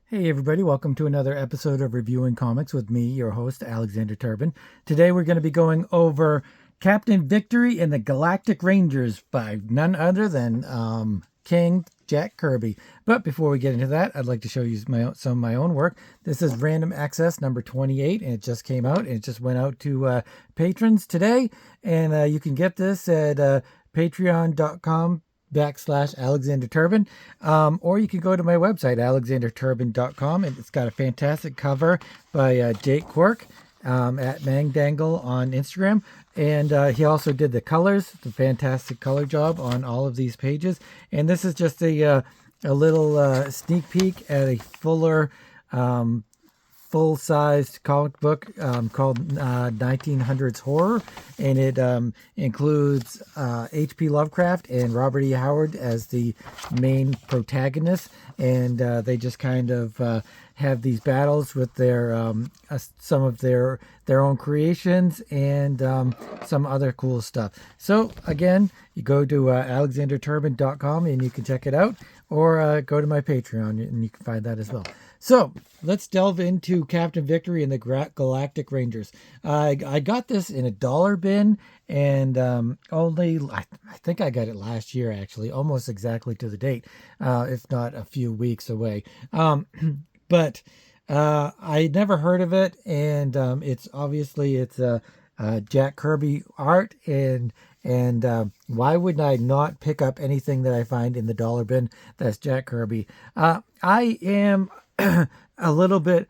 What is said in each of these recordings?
Hey everybody, welcome to another episode of Reviewing Comics with me, your host, Alexander Turbin. Today we're going to be going over Captain Victory and the Galactic Rangers by none other than King Jack Kirby. But before we get into that, I'd like to show you some of my own work. This is Random Access number 28, and it just came out, and it just went out to patrons today. And you can get this at patreon.com/Alexander Turbin. Or you can go to my website, alexanderturbin.com, and it's got a fantastic cover by Jake Quirk at Mangdangle on Instagram. And he also did the colors, the fantastic color job on all of these pages. And this is just a little sneak peek at a fuller full-sized comic book called 1900s Horror, and it includes H.P. Lovecraft and Robert E. Howard as the main protagonists, and they just kind of have these battles with their some of their own creations and some other cool stuff. So again, you go to alexanderturbin.com and you can check it out, or go to my Patreon and you can find that as well. So let's delve into Captain Victory and the Galactic Rangers. I got this in a dollar bin, and I think I got it last year, actually, almost exactly to the date, if not a few weeks away. But I never heard of it, and it's Jack Kirby art, and why would I not pick up anything that I find in the dollar bin that's Jack Kirby? I am a little bit,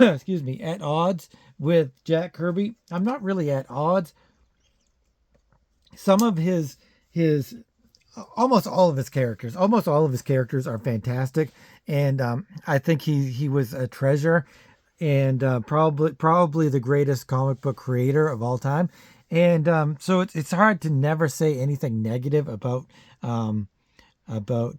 excuse me, at odds with Jack Kirby. I'm not really at odds. Some of his almost all of his characters are fantastic, and I think he was a treasure, and probably the greatest comic book creator of all time. And so it's hard to never say anything negative about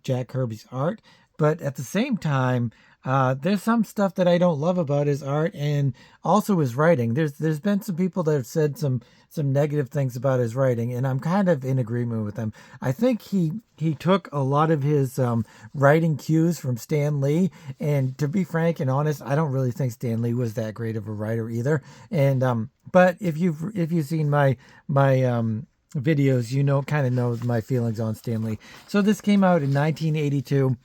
Jack Kirby's art, but at the same time, there's some stuff that I don't love about his art and also his writing. There's been some people that have said some negative things about his writing, and I'm kind of in agreement with them. I think he took a lot of his writing cues from Stan Lee, and to be frank and honest, I don't really think Stan Lee was that great of a writer either. And but if you've seen my videos, you kind of know my feelings on Stan Lee. So this came out in 1982.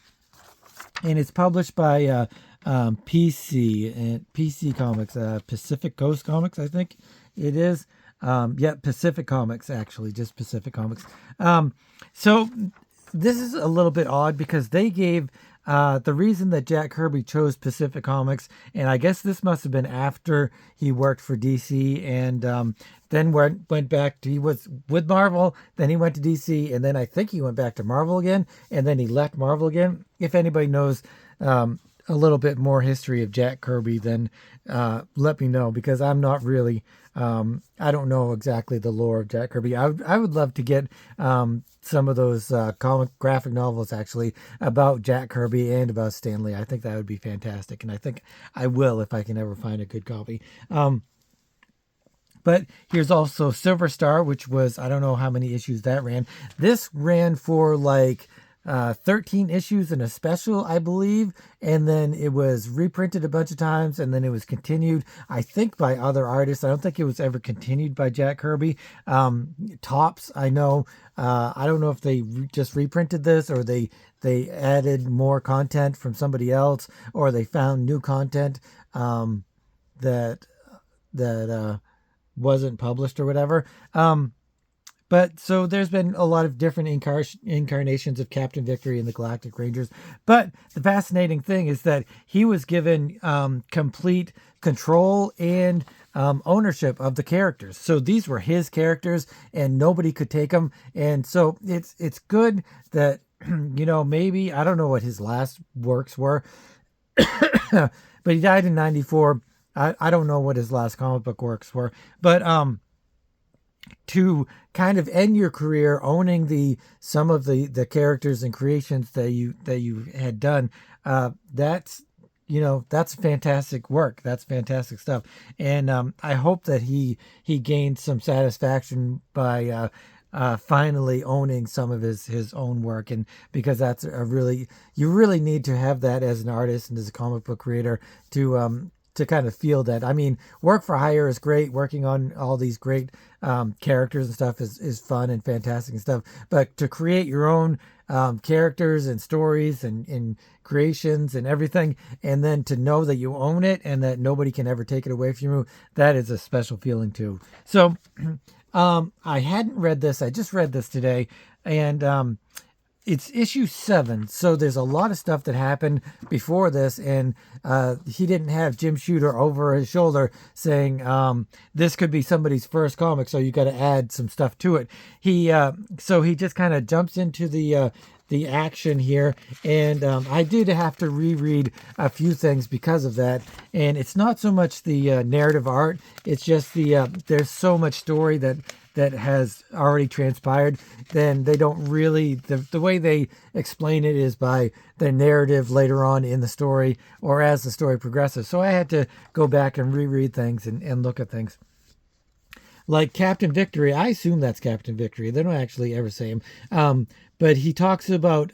And it's published by PC Comics, Pacific Coast Comics, I think it is. Pacific Comics, actually, just Pacific Comics. So this is a little bit odd because they gave the reason that Jack Kirby chose Pacific Comics, and I guess this must have been after he worked for DC, and then went back to, he was with Marvel, then he went to DC, and then I think he went back to Marvel again, and then he left Marvel again. If anybody knows a little bit more history of Jack Kirby, then let me know, because I'm not really, I don't know exactly the lore of Jack Kirby. I would love to get some of those graphic novels, actually, about Jack Kirby and about Stan Lee. I think that would be fantastic, and I think I will if I can ever find a good copy. But here's also Silver Star, which was, I don't know how many issues that ran. This ran for like 13 issues in a special, I believe, and then it was reprinted a bunch of times, and then it was continued, I think, by other artists. I don't think it was ever continued by Jack Kirby. Tops, I know, I don't know if they just reprinted this, or they added more content from somebody else, or they found new content that wasn't published or whatever. But so there's been a lot of different incarnations of Captain Victory and the Galactic Rangers. But the fascinating thing is that he was given complete control and ownership of the characters. So these were his characters, and nobody could take them. And so it's good that, maybe, I don't know what his last works were, but he died in 94. I don't know what his last comic book works were, but to kind of end your career owning some of the characters and creations that you had done, that's fantastic work. That's fantastic stuff, and I hope that he gained some satisfaction by finally owning some of his own work, and because that's you really need to have that as an artist and as a comic book creator to kind of feel that. I mean, work for hire is great. Working on all these great characters and stuff is fun and fantastic and stuff. But to create your own characters and stories and creations and everything, and then to know that you own it and that nobody can ever take it away from you, that is a special feeling too. So I hadn't read this. I just read this today, and it's issue 7. So there's a lot of stuff that happened before this, and he didn't have Jim Shooter over his shoulder saying this could be somebody's first comic, so you got to add some stuff to it. So he just kind of jumps into the action here, and I did have to reread a few things because of that. And it's not so much the narrative art; it's just there's so much story that has already transpired. Then they don't really, the way they explain it is by the narrative later on in the story or as the story progresses. So I had to go back and reread things and look at things. Like Captain Victory, I assume that's Captain Victory. They don't actually ever say him. But he talks about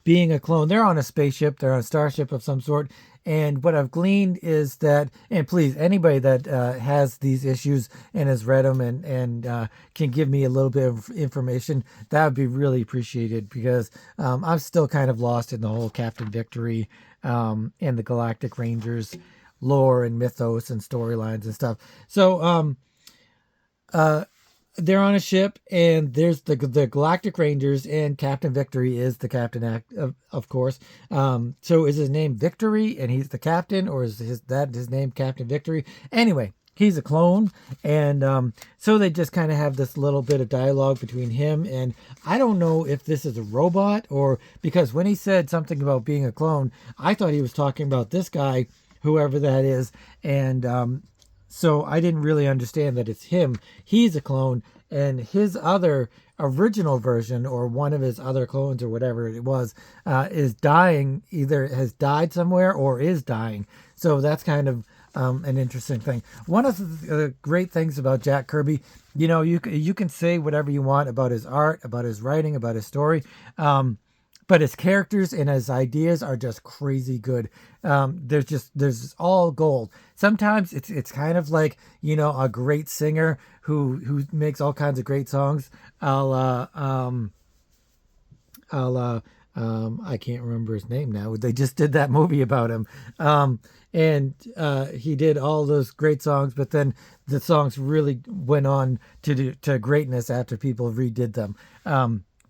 being a clone. They're on a spaceship. They're on a starship of some sort. And what I've gleaned is that, and please, anybody that has these issues and has read them and can give me a little bit of information, that would be really appreciated, because I'm still kind of lost in the whole Captain Victory and the Galactic Rangers lore and mythos and storylines and stuff. So they're on a ship, and there's the Galactic Rangers, and Captain Victory is the captain, of course. So is his name Victory, and he's the captain, or is his name Captain Victory? Anyway, he's a clone, and so they just kind of have this little bit of dialogue between him, and I don't know if this is a robot, or because when he said something about being a clone, I thought he was talking about this guy, whoever that is, and so I didn't really understand that it's him. He's a clone, and his other original version, or one of his other clones, or whatever it was, is dying, either has died somewhere or is dying. So that's kind of an interesting thing. One of the great things about Jack Kirby, you can say whatever you want about his art, about his writing, about his story, but his characters and his ideas are just crazy good. There's all gold. Sometimes it's kind of like, a great singer who makes all kinds of great songs. I can't remember his name now. They just did that movie about him. And he did all those great songs, but then the songs really went on to greatness after people redid them.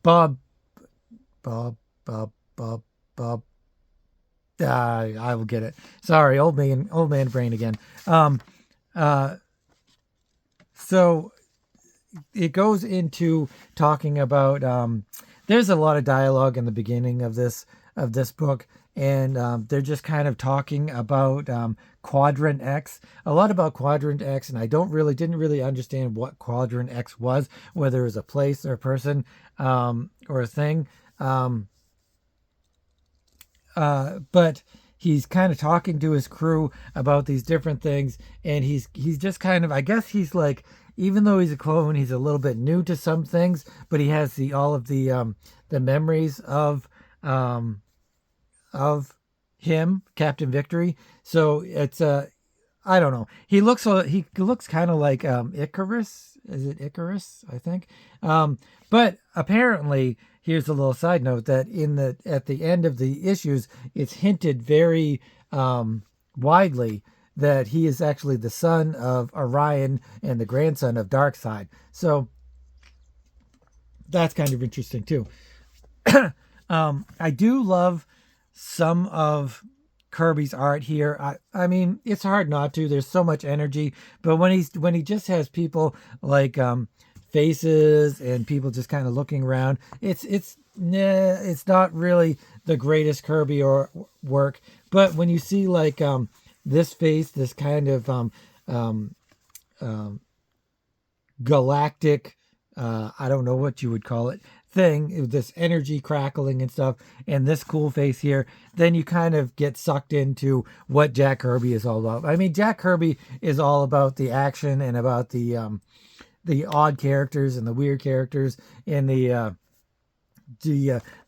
Bob. I will get it. Sorry, old man brain again. So it goes into talking about. There's a lot of dialogue in the beginning of this book, and they're just kind of talking about Quadrant X, a lot about Quadrant X, and I didn't really understand what Quadrant X was, whether it was a place or a person or a thing. But he's kind of talking to his crew about these different things, and he's just kind of, I guess he's like, even though he's a clone, he's a little bit new to some things, but he has all of the memories of him, Captain Victory. So it's I don't know. He looks kind of like Icarus. Is it Icarus? I think. But apparently, here's a little side note that at the end of the issues, it's hinted very widely that he is actually the son of Orion and the grandson of Darkseid. So that's kind of interesting too. I do love some of Kirby's art here. I mean, it's hard not to. There's so much energy, but when he just has people like faces and people just kind of looking around, it's not really the greatest Kirby or work. But when you see like this face, this kind of galactic, I don't know what you would call it, thing, this energy crackling and stuff, and this cool face here, then you kind of get sucked into what Jack Kirby is all about. I mean, Jack Kirby is all about the action and about the the odd characters and the weird characters and the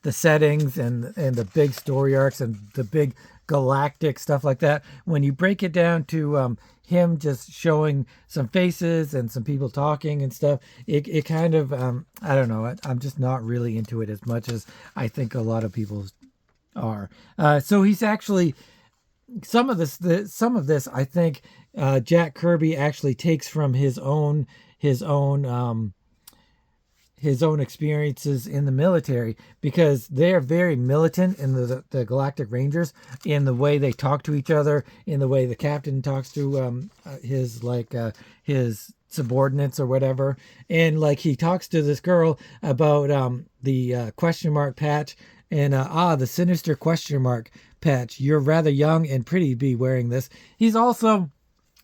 settings and the big story arcs and the big galactic stuff like that. When you break it down to him just showing some faces and some people talking and stuff, it kind of I don't know. I'm just not really into it as much as I think a lot of people are. So he's actually some of this I think Jack Kirby actually takes from his own experiences in the military, because they're very militant in the Galactic Rangers, in the way they talk to each other, in the way the captain talks to his subordinates or whatever. And like he talks to this girl about the question mark patch and the sinister question mark patch. You're rather young and pretty to be wearing this. He's also,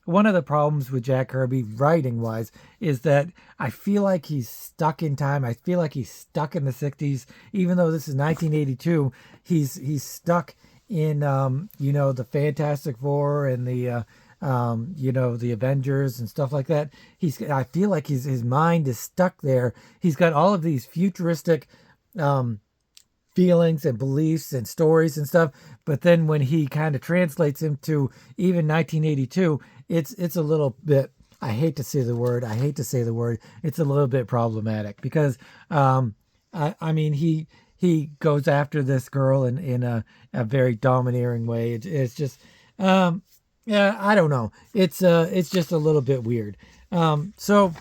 one of the problems with Jack Kirby writing wise is that I feel like he's stuck in time. I feel like he's stuck in the 60s. Even though this is 1982, he's stuck in the Fantastic Four and the the Avengers and stuff like that. I feel like his mind is stuck there. He's got all of these futuristic feelings and beliefs and stories and stuff, but then when he kind of translates them to even 1982, it's a little bit, I hate to say the word, it's a little bit problematic, because I mean he goes after this girl in a very domineering way. It's just yeah, I don't know, it's just a little bit weird. So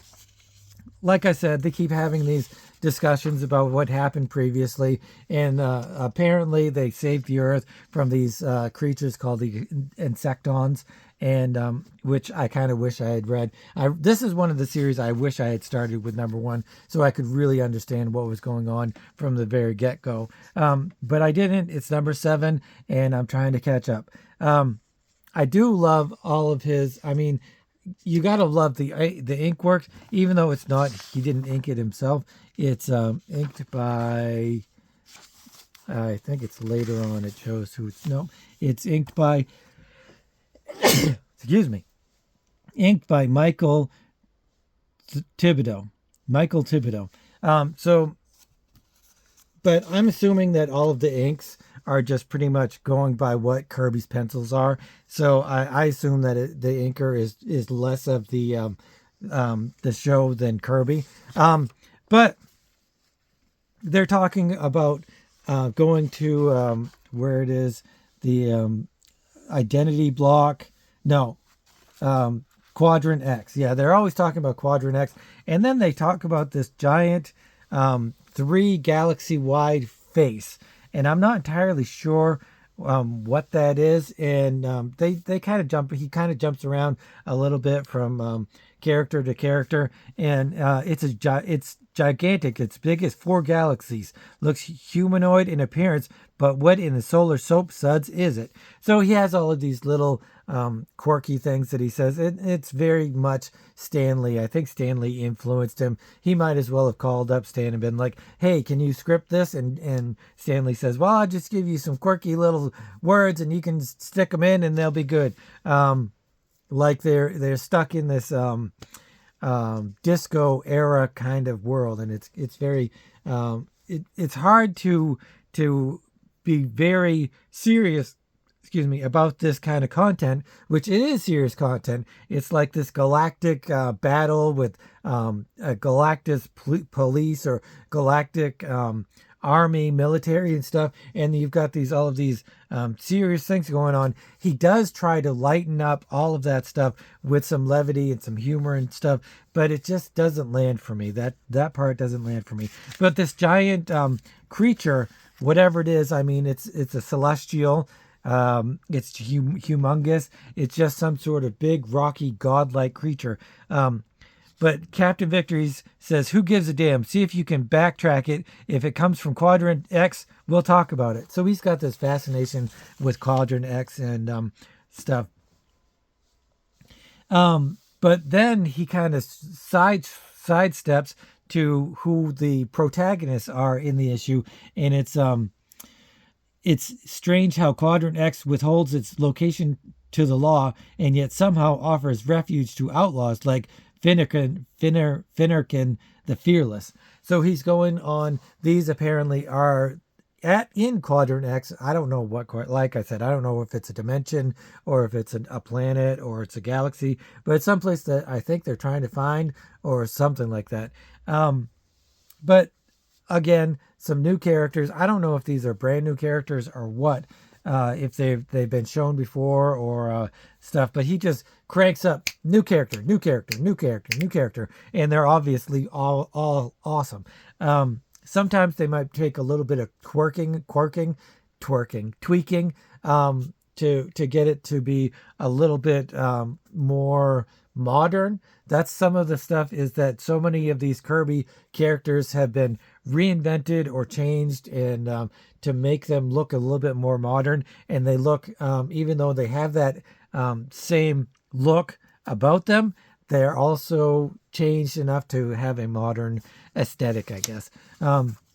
like I said, they keep having these discussions about what happened previously, and apparently they saved the Earth from these creatures called the Insectons, and which I kind of wish I had read. This is one of the series I wish I had started with #1, so I could really understand what was going on from the very get-go. But I didn't. It's #7, and I'm trying to catch up. I do love all of his. I mean, you gotta love the ink work, even though it's not. He didn't ink it himself. It's inked by. I think it's later on. It shows who it's. No, it's inked by. Excuse me. Inked by Michael Thibodeau. Michael Thibodeau. So, but I'm assuming that all of the inks are just pretty much going by what Kirby's pencils are. So I assume that the inker is less of the show than Kirby. But they're talking about going to where it is, the identity block. No, Quadrant X. Yeah, they're always talking about Quadrant X. And then they talk about this giant 3 galaxy wide face. And I'm not entirely sure what that is. And they kind of jump. He kind of jumps around a little bit from character to character, and it's gigantic. It's big as 4 galaxies. Looks humanoid in appearance, but what in the solar soap suds is it? So he has all of these little quirky things that he says. It's very much Stanley. I think Stanley influenced him. He might as well have called up Stan and been like, hey, can you script this? And Stanley says, well, I'll just give you some quirky little words and you can stick them in and they'll be good. Like they're stuck in this disco era kind of world, and it's very it's hard to be very serious, excuse me, about this kind of content, which it is serious content. It's like this galactic battle with a galactic police or galactic army, military and stuff, and you've got all of these serious things going on. He does try to lighten up all of that stuff with some levity and some humor and stuff, but it just doesn't land for me. That part doesn't land for me. But this giant creature, whatever it is, I mean, it's a celestial. It's humongous. It's just some sort of big, rocky, godlike creature. But Captain Victories says, who gives a damn? See if you can backtrack it. If it comes from Quadrant X, we'll talk about it. So he's got this fascination with Quadrant X and stuff. But then he kind of sidesteps to who the protagonists are in the issue. And it's strange how Quadrant X withholds its location to the law and yet somehow offers refuge to outlaws like Finnegan the Fearless. So he's going on. These apparently are in Quadrant X. I don't know what, like I said, I don't know if it's a dimension or if it's a planet or it's a galaxy, but it's someplace that I think they're trying to find or something like that. But again, some new characters. I don't know if these are brand new characters or what, if they've been shown before or stuff. But he just cranks up new character, new character, new character, new character, and they're obviously all awesome. Sometimes they might take a little bit of tweaking, to get it to be a little bit more modern. That's some of the stuff, is that so many of these Kirby characters have been reinvented or changed, and to make them look a little bit more modern. And they look, even though they have that same look about them, they're also changed enough to have a modern aesthetic, I guess.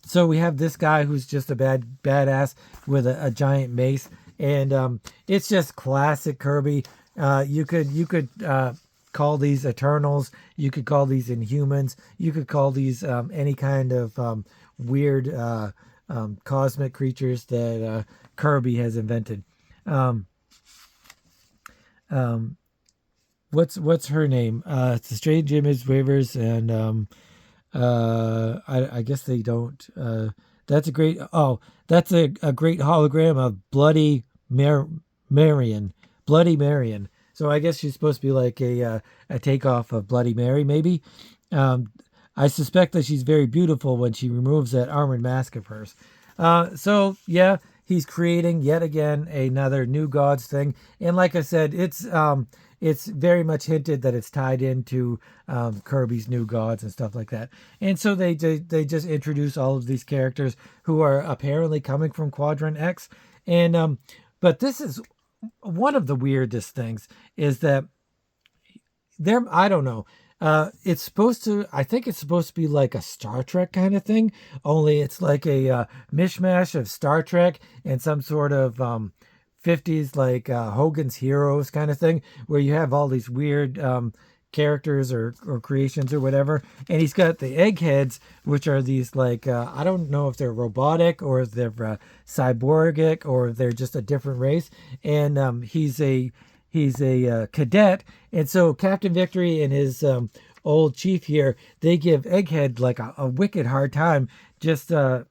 So we have this guy who's just a badass with a giant mace, and it's just classic Kirby. You could call these Eternals. You could call these Inhumans. You could call these any kind of weird cosmic creatures that Kirby has invented. What's her name? It's the Strange Image Waivers, and I guess they don't. That's a great. Oh, that's a great hologram of Marion. Bloody Marion. So I guess she's supposed to be like a takeoff of Bloody Mary, maybe. I suspect that she's very beautiful when she removes that armored mask of hers. So yeah, he's creating yet again another New Gods thing, and like I said, it's very much hinted that it's tied into Kirby's New Gods and stuff like that. And so they just introduce all of these characters who are apparently coming from Quadrant X. And but this is one of the weirdest things, is that I don't know. It's supposed to, I think it's supposed to be like a Star Trek kind of thing, only it's like a mishmash of Star Trek and some sort of 50s like Hogan's Heroes kind of thing, where you have all these weird characters or creations or whatever. And he's got the eggheads, which are these like, I don't know if they're robotic or if they're cyborgic or if they're just a different race. And he's a cadet. And so Captain Victory and his old chief here, they give Egghead like a wicked hard time, just telling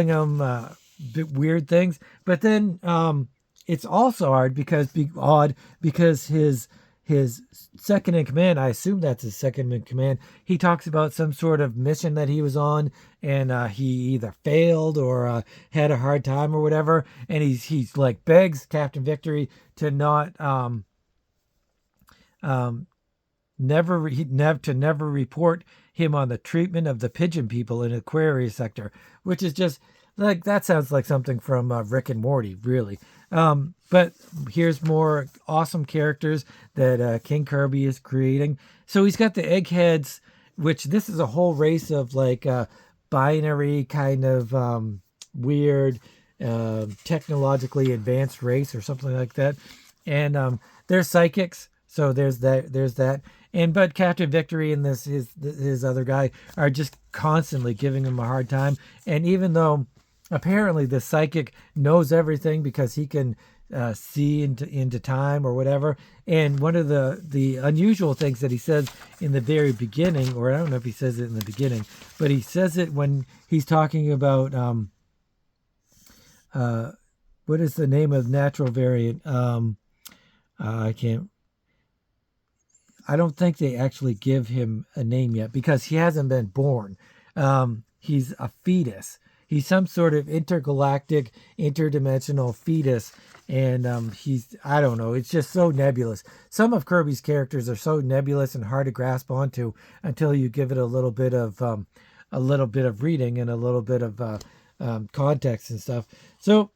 him weird things. But then it's also hard because his second in command, I assume that's his second in command, he talks about some sort of mission that he was on, and he either failed or had a hard time or whatever, and he's like begs Captain Victory to not never report him on the treatment of the pigeon people in Aquarius sector, which is just like, that sounds like something from Rick and Morty, really. But here's more awesome characters that King Kirby is creating. So he's got the Eggheads, which this is a whole race of like binary kind of weird technologically advanced race or something like that. And they're psychics. So there's that. But Captain Victory and his other guy are just constantly giving him a hard time. And even though apparently the psychic knows everything because he can see into time or whatever. And one of the unusual things that he says in the very beginning, or I don't know if he says it in the beginning, but he says it when he's talking about what is the name of natural variant? I don't think they actually give him a name yet because he hasn't been born. He's a fetus. He's some sort of intergalactic, interdimensional fetus. And I don't know, it's just so nebulous. Some of Kirby's characters are so nebulous and hard to grasp onto until you give it a little bit of reading and a little bit of context and stuff. So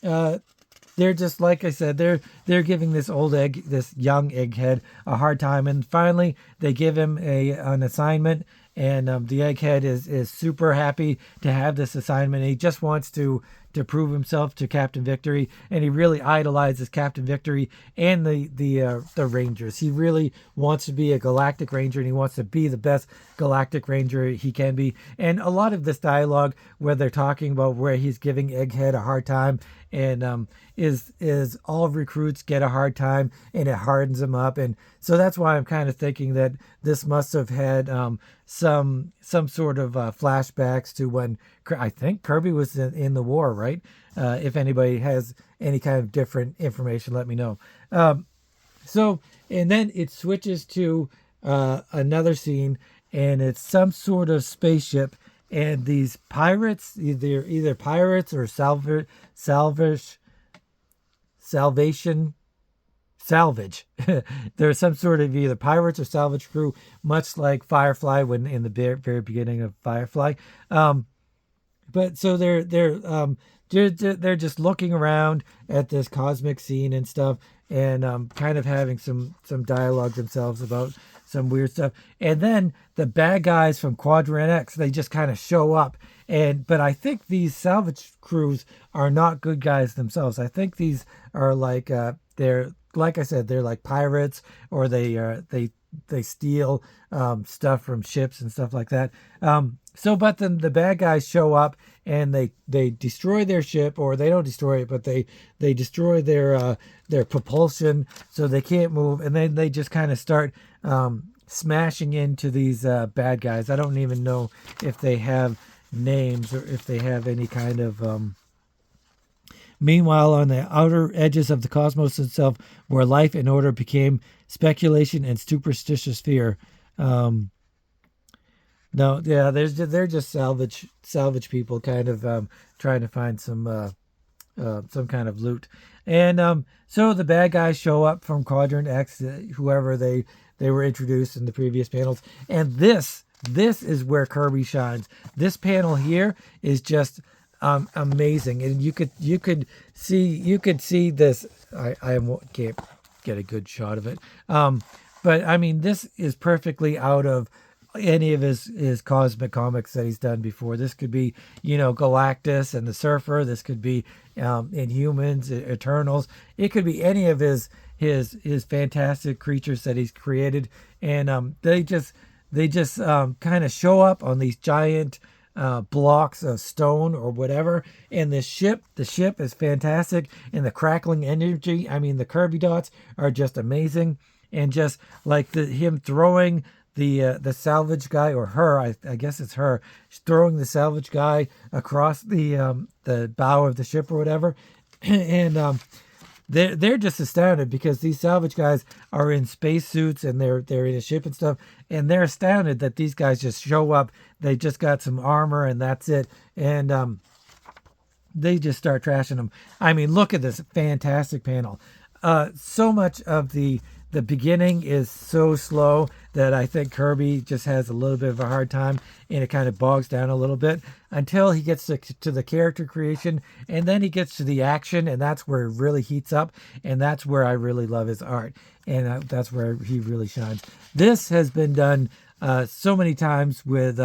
they're just, like I said, they're giving this young Egghead a hard time, and finally they give him an assignment. And the Egghead is super happy to have this assignment. He just wants to to prove himself to Captain Victory, and he really idolizes Captain Victory and the Rangers. He really wants to be a Galactic Ranger, and he wants to be the best Galactic Ranger he can be. And a lot of this dialogue where they're talking about where he's giving Egghead a hard time, and is all recruits get a hard time, and it hardens them up. And so that's why I'm kind of thinking that this must have had some sort of flashbacks to when I think Kirby was in the war, right? If anybody has any kind of different information, let me know. So, and then it switches to another scene, and it's some sort of spaceship, and these pirates, either pirates or salvage. There's some sort of either pirates or salvage crew, much like Firefly when in the very beginning of Firefly. But so they're just looking around at this cosmic scene and stuff, and kind of having some dialogue themselves about some weird stuff. And then the bad guys from Quadrant X, they just kind of show up. But I think these salvage crews are not good guys themselves. I think these are like they're, like I said, they're like pirates, or they steal stuff from ships and stuff like that. But then the bad guys show up, and they destroy their ship, or they don't destroy it, but they destroy their propulsion, so they can't move. And then they just kind of start smashing into these bad guys. I don't even know if they have names or if they have any kind of meanwhile, on the outer edges of the cosmos itself, where life and order became speculation and superstitious fear. No, yeah, they're just salvage people, kind of trying to find some kind of loot. And so the bad guys show up from Quadrant X, whoever they were introduced in the previous panels, and this is where Kirby shines. This panel here is just amazing, and you could see this. I can't get a good shot of it, but I mean, this is perfectly out of any of his cosmic comics that he's done before. This could be, Galactus and the Surfer. This could be Inhumans, Eternals. It could be any of his fantastic creatures that he's created, and they just kind of show up on these giant blocks of stone or whatever. And the ship is fantastic, and the crackling energy. I mean, the Kirby dots are just amazing, and just like him throwing the salvage guy, or her, I guess it's her, she's throwing the salvage guy across the bow of the ship or whatever, and they're just astounded because these salvage guys are in spacesuits, and they're in a ship and stuff, and they're astounded that these guys just show up. They just got some armor, and that's it, and they just start trashing them. I mean, look at this fantastic panel. So much of the beginning is so slow that I think Kirby just has a little bit of a hard time, and it kind of bogs down a little bit until he gets to the character creation, and then he gets to the action, and that's where it really heats up, and that's where I really love his art, and that's where he really shines. This has been done so many times with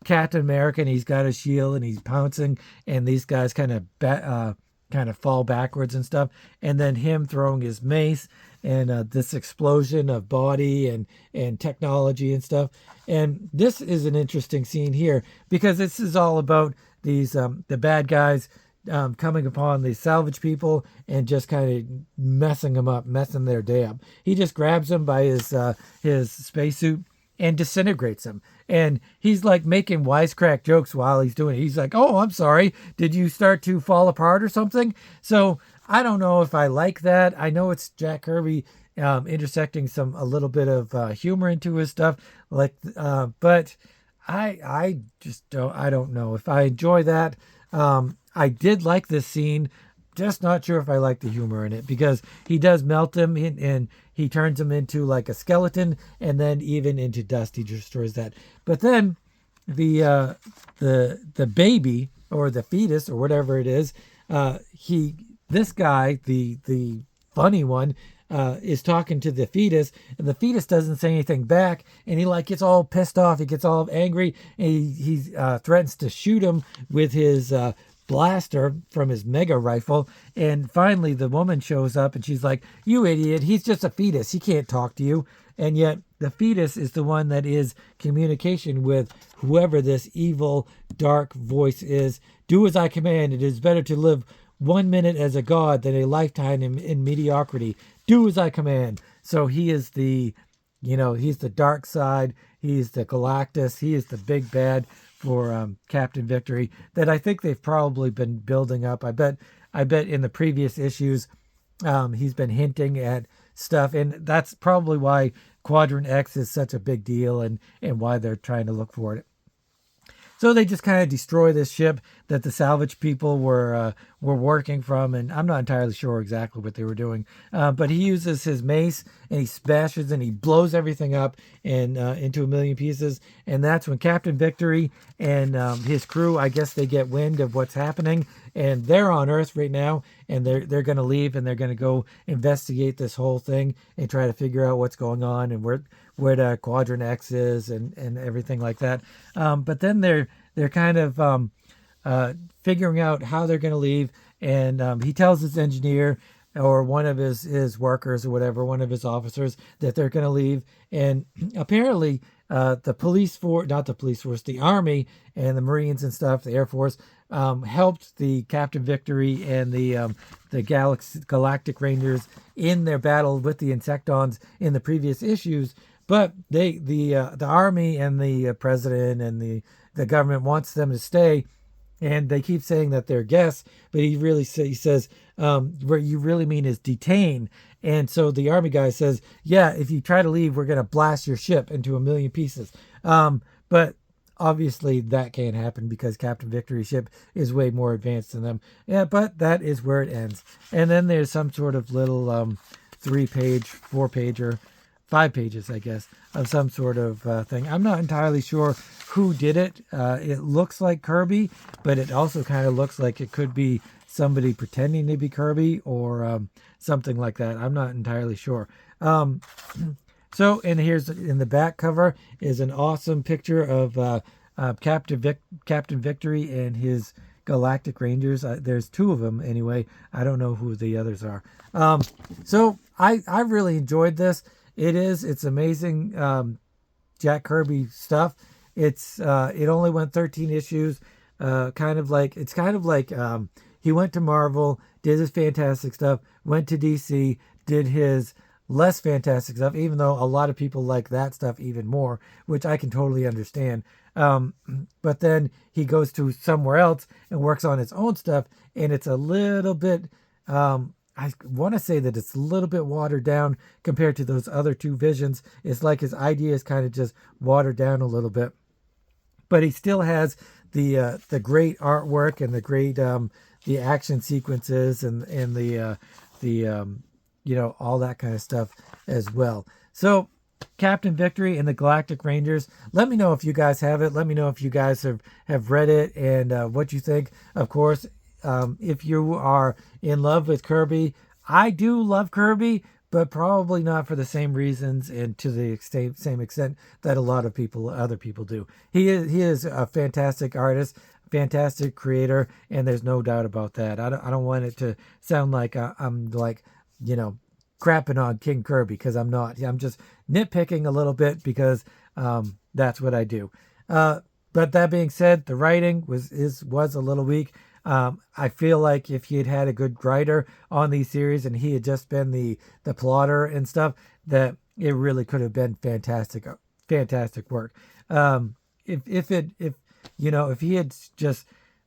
Captain America, and he's got a shield, and he's pouncing, and these guys kind of fall backwards and stuff, and then him throwing his mace, and this explosion of body and technology and stuff. And this is an interesting scene here, because this is all about these the bad guys coming upon the salvage people and just kind of messing them up, messing their day up. He just grabs them by his spacesuit and disintegrates them. And he's like making wisecrack jokes while he's doing it. He's like, "Oh, I'm sorry. Did you start to fall apart or something?" So I don't know if I like that. I know it's Jack Kirby intersecting a little bit of humor into his stuff, but I just don't know if I enjoy that. I did like this scene, just not sure if I like the humor in it, because he does melt him and he turns him into like a skeleton, and then even into dust. He destroys that. But then the baby, or the fetus, or whatever it is, this guy, the funny one, is talking to the fetus, and the fetus doesn't say anything back, and he gets all pissed off. He gets all angry, and he threatens to shoot him with his blaster from his mega rifle. And finally, the woman shows up and she's like, "You idiot, he's just a fetus. He can't talk to you." And yet, the fetus is the one that is communication with whoever this evil, dark voice is. "Do as I command. It is better to live 1 minute as a god than a lifetime in mediocrity. Do as I command." So he is he's the dark side. He's the Galactus. He is the big bad for Captain Victory that I think they've probably been building up. I bet in the previous issues, he's been hinting at stuff, and that's probably why Quadrant X is such a big deal and why they're trying to look for it. So they just kind of destroy this ship that the salvage people were working from, and I'm not entirely sure exactly what they were doing. But he uses his mace and he smashes and he blows everything up and into a million pieces. And that's when Captain Victory and his crew, I guess, they get wind of what's happening, and they're on Earth right now, and they're going to leave and they're going to go investigate this whole thing and try to figure out what's going on and where the Quadrant X is and everything like that. But then they're kind of figuring out how they're going to leave, and he tells his engineer or one of his workers or whatever, one of his officers, that they're going to leave. And apparently the police force, not the police force, the Army and the Marines and stuff, the Air Force, helped the Captain Victory and the Galactic Rangers in their battle with the Insectons in the previous issues. But the Army and the president and the government wants them to stay, and they keep saying that they're guests, but he says what you really mean is detain. And so the Army guy says, "Yeah, if you try to leave, we're going to blast your ship into a million pieces." But obviously that can't happen because Captain Victory's ship is way more advanced than them. Yeah, but that is where it ends. And then there's some sort of little 3-page, 4-pager, 5 pages, I guess, of some sort of thing. I'm not entirely sure who did it. It looks like Kirby, but it also kind of looks like it could be somebody pretending to be Kirby or something like that. I'm not entirely sure. So, and here's in the back cover is an awesome picture of Captain Victory and his Galactic Rangers. There's 2 of them anyway. I don't know who the others are. So I really enjoyed this. It's amazing Jack Kirby stuff. It only went 13 issues. Kind of like he went to Marvel, did his fantastic stuff, went to DC, did his less fantastic stuff, even though a lot of people like that stuff even more, which I can totally understand. But then he goes to somewhere else and works on his own stuff, and it's a little bit I want to say that it's a little bit watered down compared to those other 2 visions. It's like his ideas kind of just watered down a little bit, but he still has the great artwork and the great the action sequences and the all that kind of stuff as well. So Captain Victory and the Galactic Rangers. Let me know if you guys have it. Let me know if you guys have read it and what you think. Of course, if you are in love with Kirby, I do love Kirby, but probably not for the same reasons and to the same extent that a lot of other people do. He is a fantastic artist, fantastic creator, and there's no doubt about that. I don't want it to sound like I'm like, crapping on King Kirby, because I'm not. I'm just nitpicking a little bit because that's what I do. But that being said, the writing was a little weak. I feel like if he had had a good writer on these series and he had just been the plotter and stuff, that it really could have been fantastic work. If he had just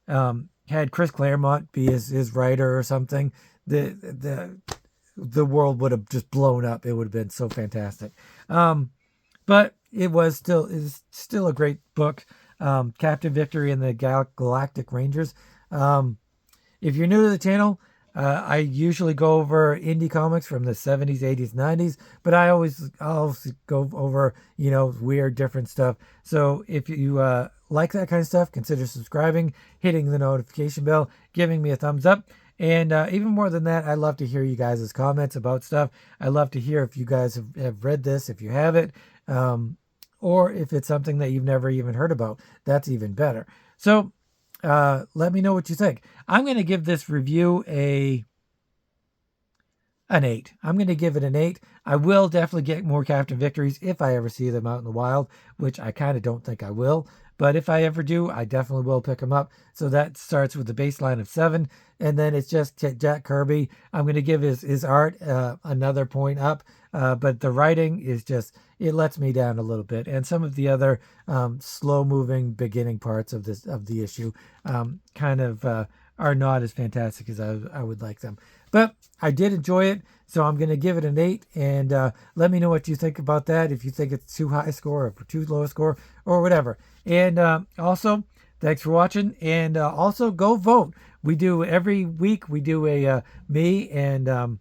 had Chris Claremont be his writer or something, the world would have just blown up. It would have been so fantastic. But it's still a great book. Captain Victory and the Galactic Rangers. If you're new to the channel, I usually go over indie comics from the 70s, 80s, 90s, but I'll go over, weird, different stuff. So if you like that kind of stuff, consider subscribing, hitting the notification bell, giving me a thumbs up. And even more than that, I love to hear you guys' comments about stuff. I love to hear if you guys have read this, if you have it, or if it's something that you've never even heard about. That's even better. So Let me know what you think. I'm going to give this review an 8. I'm going to give it an 8. I will definitely get more Captain Victories if I ever see them out in the wild, which I kind of don't think I will. But if I ever do, I definitely will pick them up. So that starts with the baseline of 7. And then it's just Jack Kirby. I'm going to give his art another point up. But the writing is just, it lets me down a little bit. And some of the other slow moving beginning parts of the issue kind of are not as fantastic as I would like them. But I did enjoy it, so I'm going to give it an 8. And let me know what you think about that, if you think it's too high a score or too low a score or whatever. And also, thanks for watching. And also, go vote. We do every week, we do me and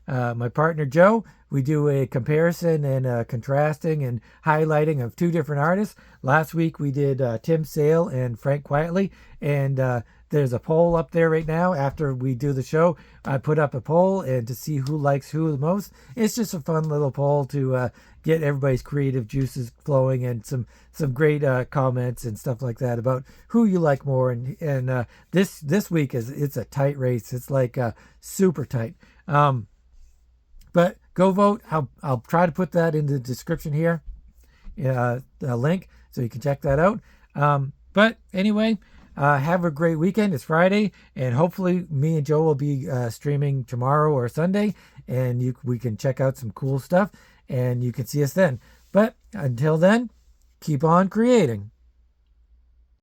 my partner Joe, we do a comparison and contrasting and highlighting of 2 different artists. Last week we did Tim Sale and Frank Quietly, and there's a poll up there right now. After we do the show, I put up a poll and to see who likes who the most. It's just a fun little poll to get everybody's creative juices flowing, and some great comments and stuff like that about who you like more. And this week it's a tight race. It's like super tight. But go vote. I'll try to put that in the description here, the link, so you can check that out. But anyway, have a great weekend. It's Friday, and hopefully me and Joe will be streaming tomorrow or Sunday, and we can check out some cool stuff, and you can see us then. But until then, keep on creating.